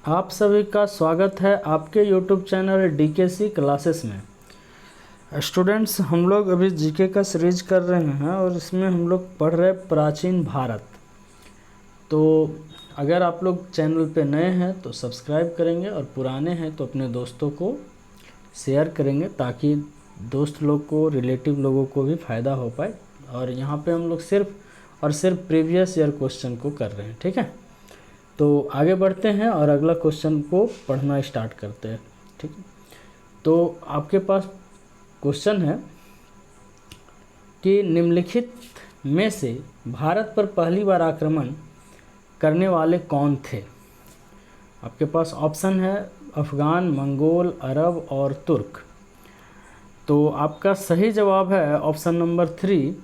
आप सभी का स्वागत है आपके YouTube चैनल DKC क्लासेस में। स्टूडेंट्स, हम लोग अभी जीके का सीरीज कर रहे हैं और इसमें हम लोग पढ़ रहे हैं प्राचीन भारत। तो अगर आप लोग चैनल पे नए हैं तो सब्सक्राइब करेंगे और पुराने हैं तो अपने दोस्तों को शेयर करेंगे ताकि दोस्त लोग को, रिलेटिव लोगों को भी फ़ायदा हो पाए। और यहाँ पे हम लोग सिर्फ और सिर्फ प्रीवियस ईयर क्वेश्चन को कर रहे हैं, ठीक है। तो आगे बढ़ते हैं और अगला क्वेश्चन को पढ़ना स्टार्ट करते हैं, ठीक है। तो आपके पास क्वेश्चन है कि निम्नलिखित में से भारत पर पहली बार आक्रमण करने वाले कौन थे। आपके पास ऑप्शन है अफ़गान, मंगोल, अरब और तुर्क। तो आपका सही जवाब है ऑप्शन नंबर 3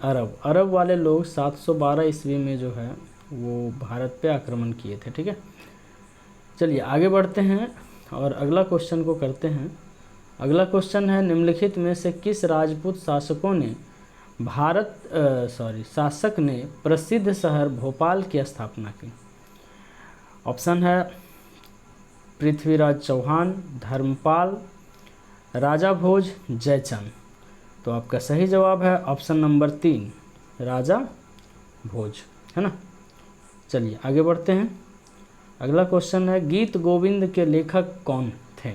अरब। अरब वाले लोग 712 ईस्वी में जो है वो भारत पे आक्रमण किए थे, ठीक है। चलिए आगे बढ़ते हैं और अगला क्वेश्चन को करते हैं। अगला क्वेश्चन है निम्नलिखित में से किस राजपूत शासक ने प्रसिद्ध शहर भोपाल की स्थापना की। ऑप्शन है पृथ्वीराज चौहान, धर्मपाल, राजा भोज, जयचंद। तो आपका सही जवाब है ऑप्शन नंबर 3 राजा भोज, है ना। चलिए आगे बढ़ते हैं। अगला क्वेश्चन है गीत गोविंद के लेखक कौन थे।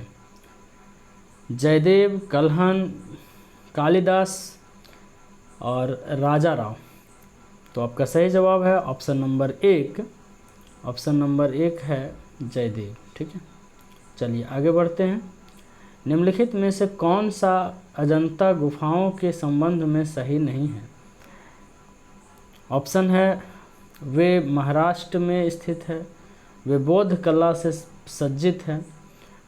जयदेव, कल्हण, कालिदास और राजा राव। तो आपका सही जवाब है ऑप्शन नंबर 1 है जयदेव, ठीक है। चलिए आगे बढ़ते हैं। निम्नलिखित में से कौन सा अजंता गुफाओं के संबंध में सही नहीं है। ऑप्शन है वे महाराष्ट्र में स्थित है, वे बौद्ध कला से सज्जित है,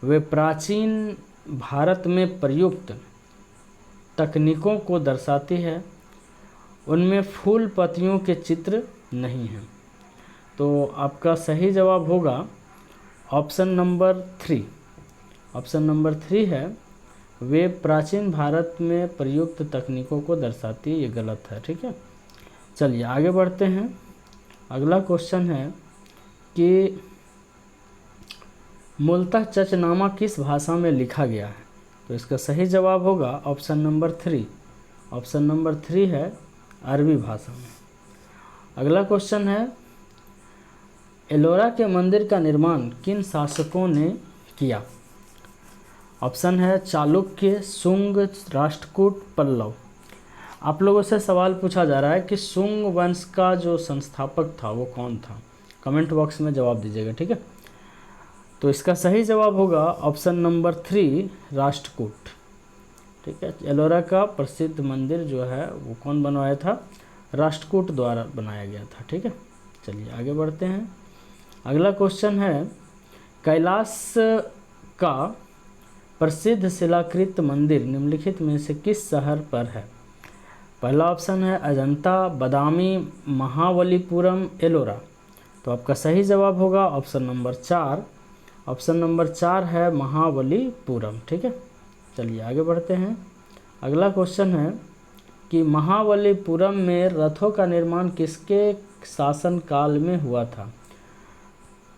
वे प्राचीन भारत में प्रयुक्त तकनीकों को दर्शाती है, उनमें फूल पत्तियों के चित्र नहीं हैं। तो आपका सही जवाब होगा ऑप्शन नंबर 3 है वे प्राचीन भारत में प्रयुक्त तकनीकों को दर्शाती है। ये गलत है, ठीक है। चलिए आगे बढ़ते हैं। अगला क्वेश्चन है कि मूलतः चचनामा किस भाषा में लिखा गया है। तो इसका सही जवाब होगा ऑप्शन नंबर 3 है अरबी भाषा में। अगला क्वेश्चन है एलोरा के मंदिर का निर्माण किन शासकों ने किया। ऑप्शन है चालुक्य, शुंग, राष्ट्रकूट, पल्लव। आप लोगों से सवाल पूछा जा रहा है कि शुंग वंश का जो संस्थापक था वो कौन था। कमेंट बॉक्स में जवाब दीजिएगा, ठीक है। तो इसका सही जवाब होगा ऑप्शन नंबर 3 राष्ट्रकूट, ठीक है। एलोरा का प्रसिद्ध मंदिर जो है वो कौन बनवाया था, राष्ट्रकूट द्वारा बनाया गया था, ठीक है। चलिए आगे बढ़ते हैं। अगला क्वेश्चन है कैलाश का प्रसिद्ध शिलाकृत मंदिर निम्नलिखित में से किस शहर पर है। पहला ऑप्शन है अजंता, बदामी, महाबलीपुरम, एलोरा। तो आपका सही जवाब होगा ऑप्शन नंबर 4 है महाबलीपुरम, ठीक है। चलिए आगे बढ़ते हैं। अगला क्वेश्चन है कि महाबलीपुरम में रथों का निर्माण किसके शासनकाल में हुआ था।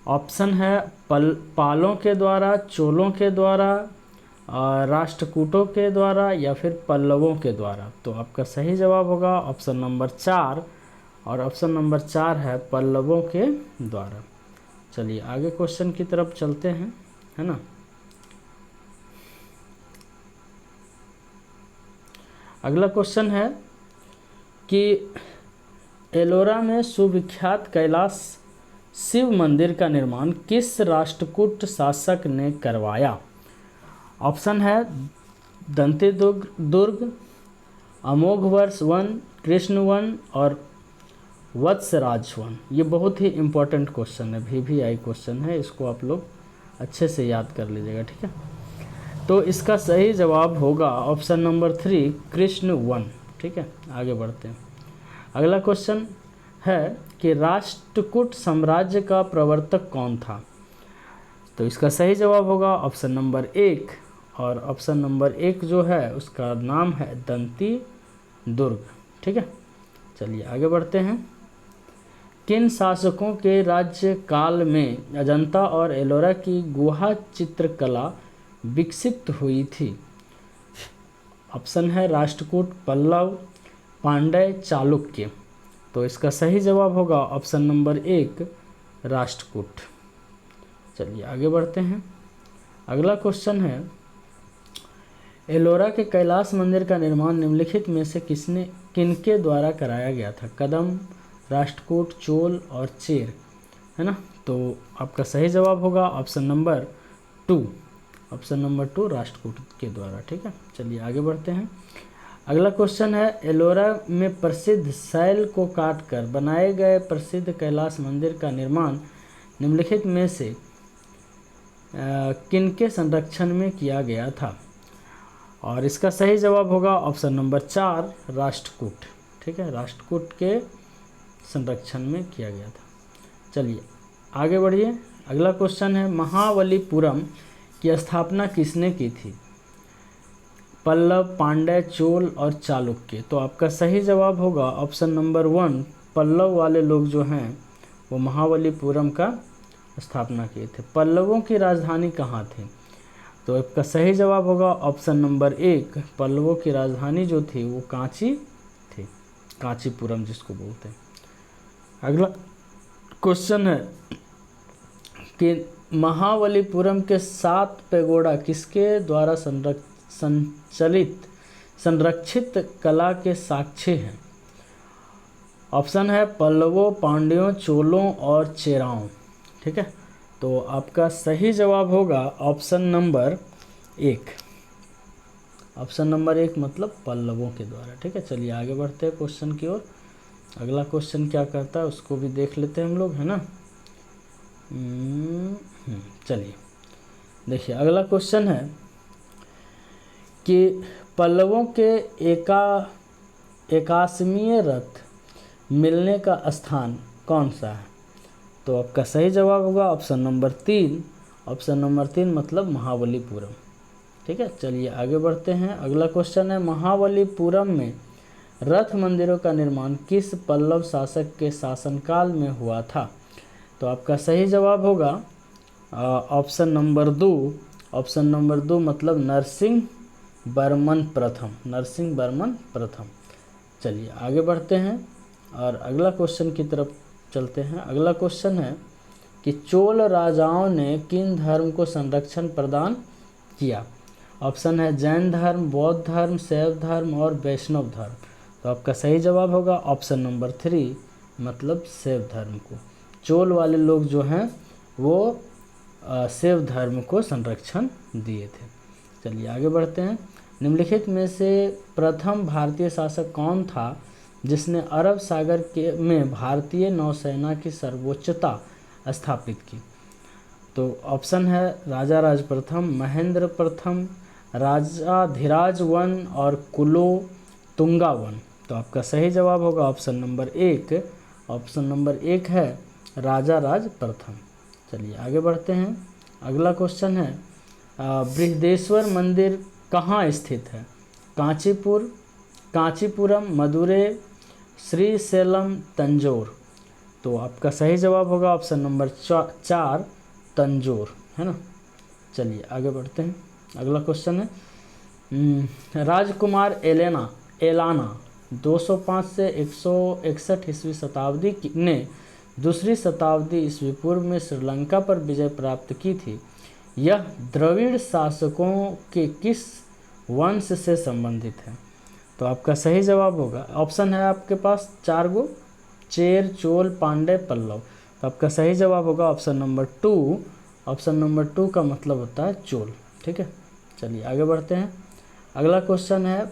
ऑप्शन है पालों के द्वारा, चोलों के द्वारा, राष्ट्रकूटों के द्वारा या फिर पल्लवों के द्वारा। तो आपका सही जवाब होगा ऑप्शन नंबर 4 और ऑप्शन नंबर 4 है पल्लवों के द्वारा। चलिए आगे क्वेश्चन की तरफ चलते हैं, है ना। अगला क्वेश्चन है कि एलोरा में सुविख्यात कैलाश शिव मंदिर का निर्माण किस राष्ट्रकूट शासक ने करवाया। ऑप्शन है दंतेदुर्ग, अमोघवर्ष वन, कृष्ण वन और वत्सराज वन। ये बहुत ही इम्पोर्टेंट क्वेश्चन है, VVI क्वेश्चन है, इसको आप लोग अच्छे से याद कर लीजिएगा, ठीक है। तो इसका सही जवाब होगा ऑप्शन नंबर 3 कृष्ण वन, ठीक है। आगे बढ़ते हैं। अगला क्वेश्चन है कि राष्ट्रकूट साम्राज्य का प्रवर्तक कौन था। तो इसका सही जवाब होगा ऑप्शन नंबर 1 और ऑप्शन नंबर 1 जो है उसका नाम है दंती दुर्ग, ठीक है। चलिए आगे बढ़ते हैं। किन शासकों के राज्य काल में अजंता और एलोरा की गुहा चित्रकला विकसित हुई थी? ऑप्शन है राष्ट्रकूट, पल्लव, पांड्य, चालुक्य। तो इसका सही जवाब होगा ऑप्शन नंबर 1 राष्ट्रकूट। चलिए आगे बढ़ते हैं। अगला क्वेश्चन है, एलोरा के कैलाश मंदिर का निर्माण निम्नलिखित में से किनके द्वारा कराया गया था? कदम, राष्ट्रकूट, चोल और चेर, है ना। तो आपका सही जवाब होगा option number 2, option number 2 Rashtrakuta के द्वारा। ठीक है, चलिए आगे बढ़ते हैं। अगला क्वेश्चन है, एलोरा में प्रसिद्ध शैल को काटकर बनाए गए प्रसिद्ध कैलाश मंदिर का निर्माण निम्नलिखित में से किनके संरक्षण में किया गया था? और इसका सही जवाब होगा ऑप्शन नंबर 4 राष्ट्रकूट। ठीक है, राष्ट्रकूट के संरक्षण में किया गया था। चलिए आगे बढ़िए। अगला क्वेश्चन है, महाबलीपुरम की स्थापना किसने की थी? पल्लव, पांड्य, चोल और चालुक्य। तो आपका सही जवाब होगा ऑप्शन नंबर 1 पल्लव वाले लोग जो हैं वो महाबलीपुरम का स्थापना किए थे। पल्लवों की राजधानी कहाँ थी? तो आपका सही जवाब होगा ऑप्शन नंबर 1 पल्लवों की राजधानी जो थी वो कांची थी, कांचीपुरम जिसको बोलते हैं। अगला क्वेश्चन है कि महाबलीपुरम के 7 पैगोडा किसके द्वारा संरक्षित कला के साक्ष्य हैं? ऑप्शन है पल्लवों, पांड्यों, चोलों और चेराओं। ठीक है, तो आपका सही जवाब होगा ऑप्शन नंबर 1, ऑप्शन नंबर 1 मतलब पल्लवों के द्वारा। ठीक है, चलिए आगे बढ़ते हैं क्वेश्चन की ओर। अगला क्वेश्चन क्या करता है उसको भी देख लेते हैं हम लोग, है ना। चलिए देखिए, अगला क्वेश्चन है कि पल्लवों के एकाश्मीय रथ मिलने का स्थान कौन सा है? तो आपका सही जवाब होगा ऑप्शन नंबर 3, ऑप्शन नंबर 3 मतलब महाबलीपुरम। ठीक है, चलिए आगे बढ़ते हैं। अगला क्वेश्चन है, महाबलीपुरम में रथ मंदिरों का निर्माण किस पल्लव शासक के शासनकाल में हुआ था? तो आपका सही जवाब होगा ऑप्शन नंबर 2, ऑप्शन नंबर 2 मतलब नरसिंह वर्मन प्रथम, नरसिंह वर्मन प्रथम। चलिए आगे बढ़ते हैं और अगला क्वेश्चन की तरफ चलते हैं। अगला क्वेश्चन है कि चोल राजाओं ने किन धर्म को संरक्षण प्रदान किया? ऑप्शन है जैन धर्म, बौद्ध धर्म, शैव धर्म और वैष्णव धर्म। तो आपका सही जवाब होगा ऑप्शन नंबर 3 मतलब शैव धर्म को। चोल वाले लोग जो हैं वो शैव धर्म को संरक्षण दिए थे। चलिए आगे बढ़ते हैं। निम्नलिखित में से प्रथम भारतीय शासक कौन था जिसने अरब सागर में भारतीय नौसेना की सर्वोच्चता स्थापित की? तो ऑप्शन है राजा राज प्रथम, महेंद्र प्रथम, राजा धीराज वन और कुलो तुंगा वन। तो आपका सही जवाब होगा ऑप्शन नंबर 1, ऑप्शन नंबर 1 है राजा राज प्रथम। चलिए आगे बढ़ते हैं। अगला क्वेश्चन है, बृहदेश्वर मंदिर कहाँ स्थित है? कांचीपुर, कांचीपुरम, मदुरै, श्रीशैलम, तंजौर। तो आपका सही जवाब होगा ऑप्शन नंबर 4 तंजौर, है ना। चलिए आगे बढ़ते हैं। अगला क्वेश्चन है, राजकुमार एलाना 205 से 161 ईस्वी शताब्दी ने दूसरी शताब्दी ईस्वी पूर्व में श्रीलंका पर विजय प्राप्त की थी। यह द्रविड़ शासकों के किस वंश से संबंधित है? तो आपका सही जवाब होगा, ऑप्शन है आपके पास 4 गो, चेर, चोल, पांड्य, पल्लव। तो आपका सही जवाब होगा ऑप्शन नंबर 2, ऑप्शन नंबर 2 का मतलब होता है चोल। ठीक है, चलिए आगे बढ़ते हैं। अगला क्वेश्चन है,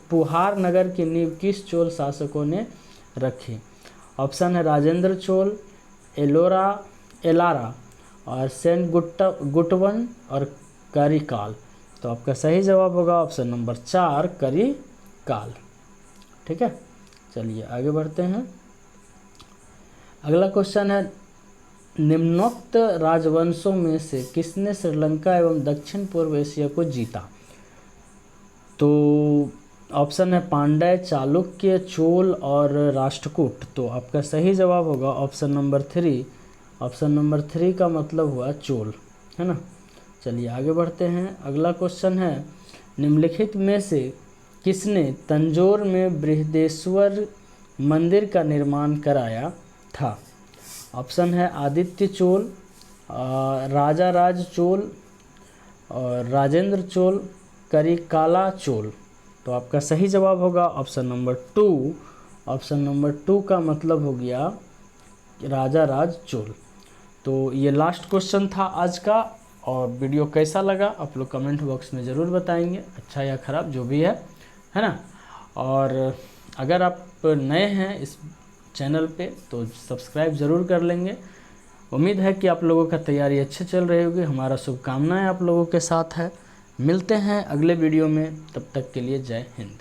पुहार नगर की नींव किस चोल शासकों ने रखी? ऑप्शन है राजेंद्र चोल, एलारा और सेंट गुटवन और करिकाल। तो आपका सही जवाब होगा ऑप्शन नंबर 4 करिकाल। ठीक है, चलिए आगे बढ़ते हैं। अगला क्वेश्चन है, निम्नोक्त राजवंशों में से किसने श्रीलंका एवं दक्षिण पूर्व एशिया को जीता? तो ऑप्शन है पांड्य, चालुक्य, चोल और राष्ट्रकूट। तो आपका सही जवाब होगा ऑप्शन नंबर 3। ऑप्शन नंबर 3 का मतलब हुआ चोल, है ना। चलिए आगे बढ़ते हैं। अगला क्वेश्चन है, निम्नलिखित में से किसने तंजौर में बृहदेश्वर मंदिर का निर्माण कराया था? ऑप्शन है आदित्य चोल, राजा राज चोल और राजेंद्र चोल, करिकाला चोल। तो आपका सही जवाब होगा ऑप्शन नंबर 2। ऑप्शन नंबर 2 का मतलब हो गया राजा राज चोल। तो ये लास्ट क्वेश्चन था आज का। और वीडियो कैसा लगा आप लोग कमेंट बॉक्स में ज़रूर बताएंगे, अच्छा या ख़राब जो भी है ना। और अगर आप नए हैं इस चैनल पे तो सब्सक्राइब ज़रूर कर लेंगे। उम्मीद है कि आप लोगों का तैयारी अच्छे चल रही होगी। हमारा शुभकामनाएं आप लोगों के साथ है। मिलते हैं अगले वीडियो में, तब तक के लिए जय हिंद।